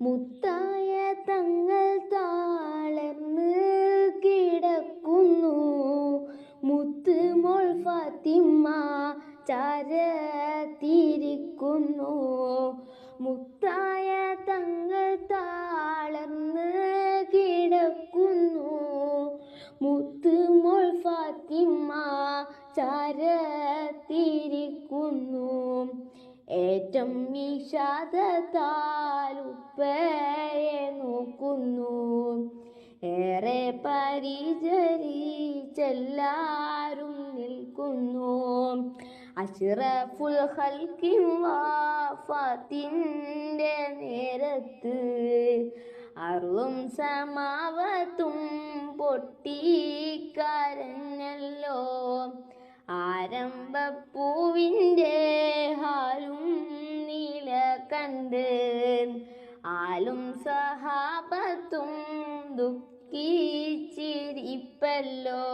മുത്തായ തങ്ങൾ താളർന്ന് കിടക്കുന്നു. മുത്തുമോൾ ഫാത്തിമ ചാരത്തിരിക്കുന്നു. മുത്തായ തങ്ങൾ താളർന്ന് കിടക്കുന്നു. മുത്തുമോൾ ഫാത്തിമ ചാരത്തിരിക്കുന്നു. ഏറ്റം വിഷാദത്താലുപ്പയെ നോക്കുന്നു. ഏറെ പരിചരിച്ചെല്ലാരും നിൽക്കുന്നു. അഷ്റഫുൽ ഖൽഖി വഫാത്തിന്റെ നേരത്ത് അർളും സമാവത്തും പൊട്ടിക്കരഞ്ഞല്ലോ. ആരംഭപ്പൂവിൻ്റെ ഹാലും നീല കണ്ട് ആലും സഹാബത്തും ദുഃഖിച്ചിരിപ്പല്ലോ.